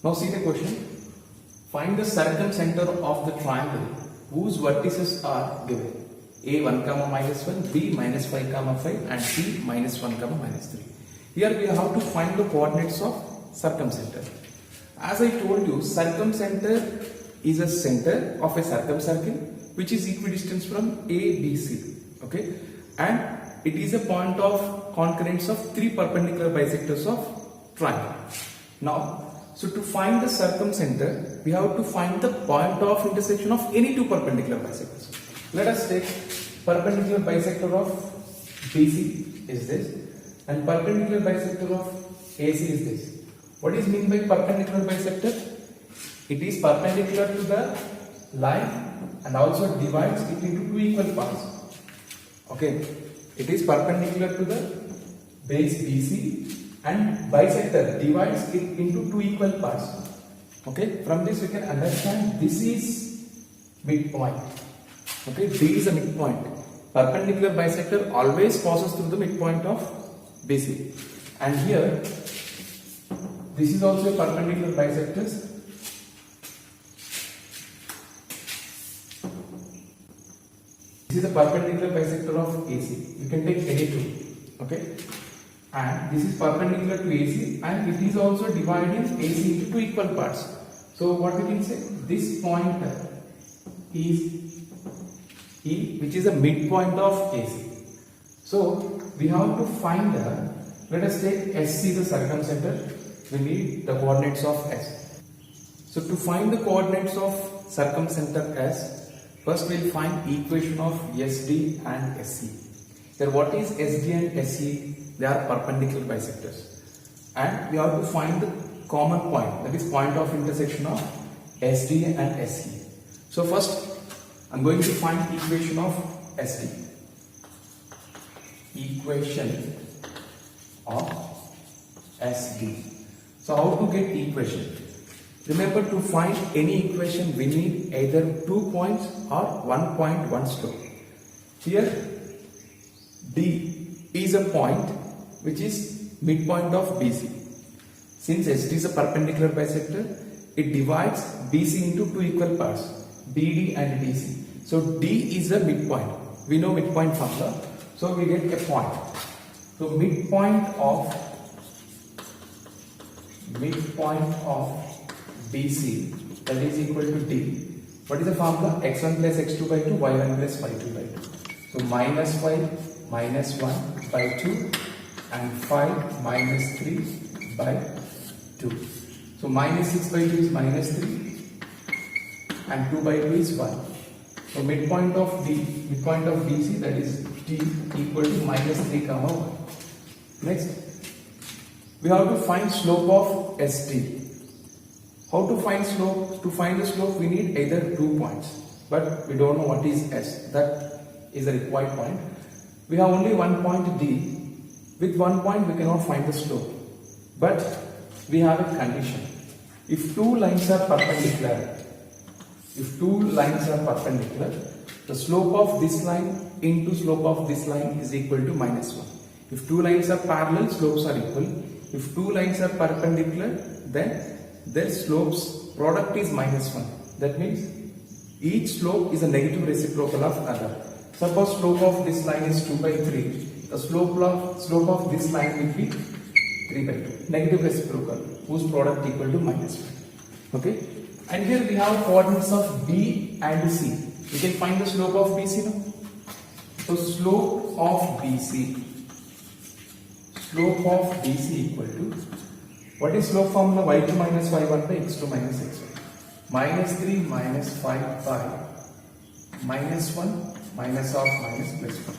Now see the question. Find the circumcenter of the triangle whose vertices are given. A 1 comma minus 1, B minus 5 comma 5 and C minus 1 comma minus 3. Here we have to find the coordinates of circumcenter. As I told you, circumcenter is a center of a circumcircle which is equidistant from A, B, C. Okay, and it is a point of concurrence of three perpendicular bisectors of triangle. Now, so to find the circumcenter, we have to find the point of intersection of any two perpendicular bisectors. Let us take perpendicular bisector of BC is this and perpendicular bisector of AC is this. What is mean by perpendicular bisector? It is perpendicular to the line and also divides it into two equal parts. Okay, it is perpendicular to the base BC and bisector divides it into two equal parts. Okay, from this we can understand this is midpoint. Okay, D is a midpoint. Perpendicular bisector always passes through the midpoint of BC. And here, this is also a perpendicular bisector. This is a perpendicular bisector of AC. You can take any two. Okay, and this is perpendicular to AC, and it is also dividing AC into two equal parts. So what we can say? This point is E, which is a midpoint of AC. So we have to find let us take SC the circumcenter. We need the coordinates of S. So to find the coordinates of circumcenter S, first we will find equation of SD and SC. Here what is SD and SC? They are perpendicular bisectors. And we have to find the common point, that is point of intersection of SD and SC. So first I am going to find equation of SD. Equation of SD. So how to get equation? Remember, to find any equation we need either 2 points or 1 point, 1 slope. Here D is a point which is midpoint of BC. Since SD is a perpendicular bisector, it divides BC into two equal parts, BD and DC. So D is a midpoint. We know midpoint formula. So we get a point. So midpoint of BC, that is equal to D. What is the formula? X1 plus x2 by 2, y1 plus y2 by 2. So minus 5 minus 1 by 2 and 5 minus 3 by 2. So minus 6 by 2 is minus 3 and 2 by 2 is 1. So midpoint of BC, that is D, equal to minus 3 comma 1. Next, we have to find slope of SD. How to find slope? To find the slope we need either 2 points, but we don't know what is S. That is the required point. We have only 1 point D. With 1 point we cannot find the slope. But we have a condition. If two lines are perpendicular, the slope of this line into slope of this line is equal to minus 1. If two lines are parallel, slopes are equal. If two lines are perpendicular, then their slopes product is minus 1. That means each slope is a negative reciprocal of other. Suppose slope of this line is 2 by 3. The slope of this line will be 3 by 2. Negative reciprocal whose product equal to minus 1. Okay. And here we have coordinates of B and C. We can find the slope of BC now. So slope of BC equal to, what is slope formula? y2 minus y1 by x2 minus x1. Minus 3 minus 5 by minus 1 minus of minus plus 1.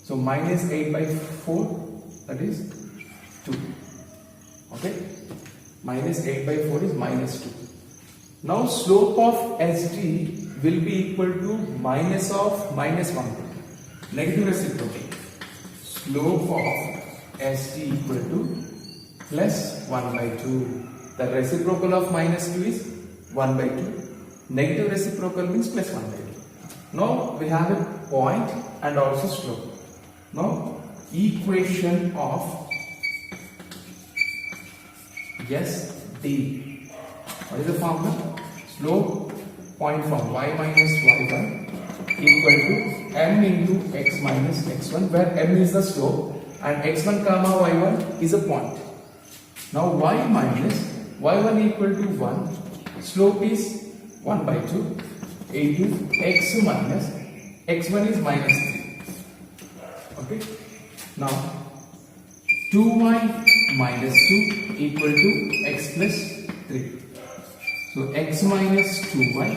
So minus 8 by 4, that is 2. Okay. Minus 8 by 4 is minus 2. Now slope of SD will be equal to minus of minus 1 by 2. Negative reciprocal. Slope of SD equal to plus 1 by 2. The reciprocal of minus 2 is 1 by 2. Negative reciprocal means plus 1 by 2. Now we have a point and also slope. Now equation of SD What is the formula? Slope point from y minus y1 equal to m into x minus x1, where m is the slope and x1 comma y1 is a point. Now y minus y1 equal to 1, slope is 1 by 2 into x minus x1 is minus 3. Okay. Now 2y minus 2 equal to x plus 3. So x minus 2y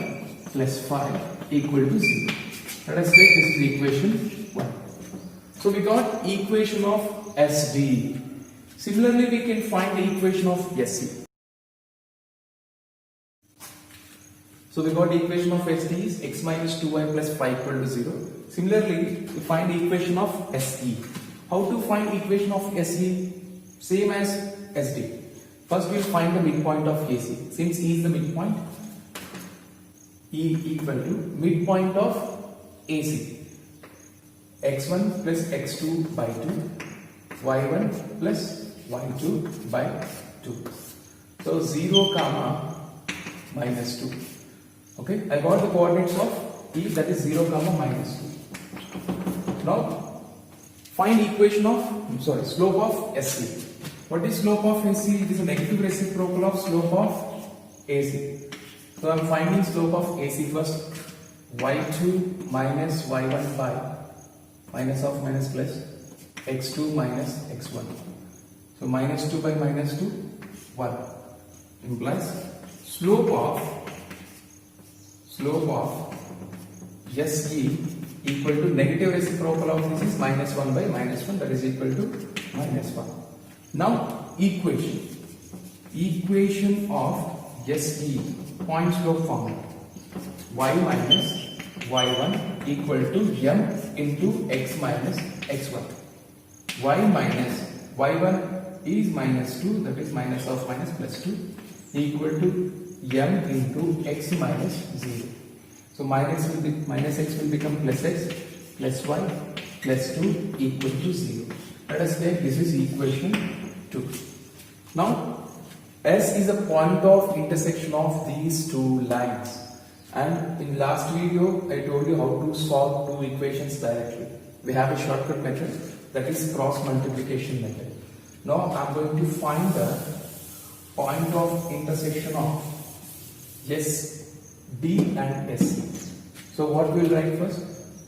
plus 5 equal to 0. Let us take this is equation 1. So we got equation of SD. Similarly, we can find the equation of SC. So we got the equation of SD is x minus 2y plus 5 equal to 0. Similarly, we find the equation of SE. How to find equation of SE? Same as SD. First we will find the midpoint of AC. Since E is the midpoint, E equal to midpoint of AC. x1 plus x2 by 2, y1 plus y2 by 2. So 0 comma minus 2. Okay, I got the coordinates of E, that is 0 comma minus 2. Now find equation of slope of SC. What is slope of SC? It is a negative reciprocal of slope of AC. So I am finding slope of AC first. y2 minus y1 by minus of minus plus x2 minus x1. So minus 2 by minus 2, 1 implies slope of SE equal to negative reciprocal of this is minus 1 by minus 1, that is equal to minus 1. Now equation of SE point slope formula, y minus y1 equal to m into x minus x1. Y minus y1 is minus 2, that is minus of minus plus 2 equal to m into x minus 0. So minus x will become plus x plus y plus 2 equal to 0. Let us take this is equation 2. Now S is a point of intersection of these two lines, and in last video I told you how to solve two equations directly. We have a shortcut method, that is cross multiplication method. Now I am going to find the point of intersection of SD and SC. So what we will write first?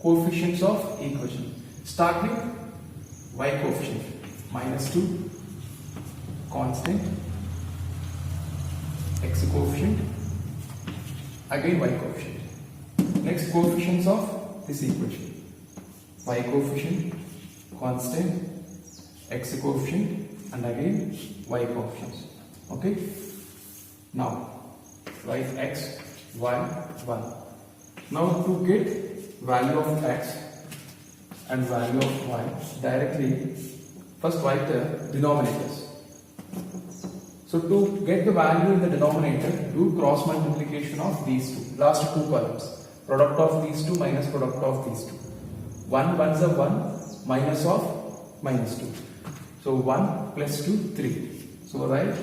Coefficients of equation. Start with y coefficient minus 2, constant, x coefficient, again y coefficient. Next coefficients of this equation: y coefficient, constant, x coefficient, and again y coefficients. Okay. Now write x, y, 1. Now to get value of x and value of y directly, first write the denominators. So to get the value in the denominator, do cross multiplication of these two, last two columns. Product of these two minus product of these two. 1 ones are 1, minus of minus 2. So 1 plus 2, 3. So write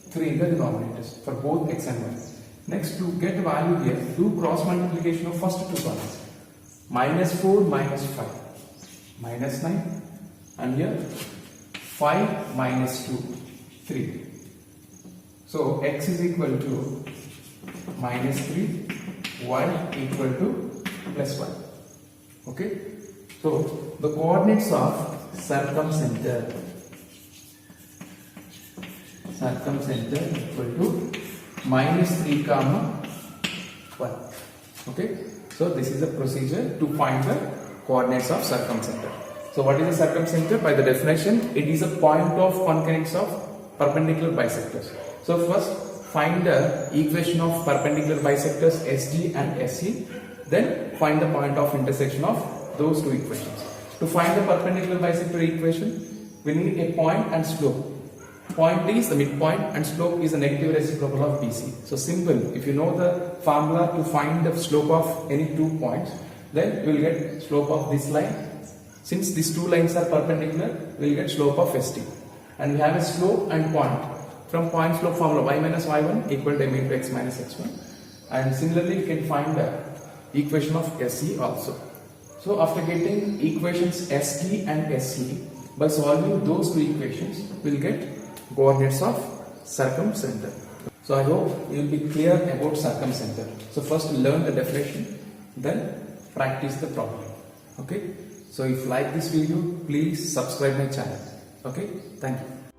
3 in the denominators for both x and y. Next, to get value here, do cross multiplication of first two columns. Minus 4 minus 5, minus 9, and here 5 minus 2, 3. So x is equal to minus 3, y equal to plus 1. Okay. So the coordinates of circumcenter equal to minus 3 comma 1. Okay. So this is the procedure to find the coordinates of circumcenter. So what is the circumcenter? By the definition, it is a point of concavity of perpendicular bisectors. So first find the equation of perpendicular bisectors SD and SE, then find the point of intersection of those two equations. To find the perpendicular bisector equation, we need a point and slope. Point is the midpoint and slope is the negative reciprocal of BC. So simple, if you know the formula to find the slope of any 2 points, then we will get slope of this line. Since these two lines are perpendicular, we will get slope of ST. And we have a slope and point. from point slope formula y minus y1 equal to m into x minus x1, and similarly you can find the equation of SE also. So after getting equations SE and SE, by solving those two equations we'll get coordinates of circumcenter. So I hope you will be clear about circumcenter. So first learn the definition, then practice the problem. Okay. So if you like this video, please subscribe my channel. Okay. Thank you.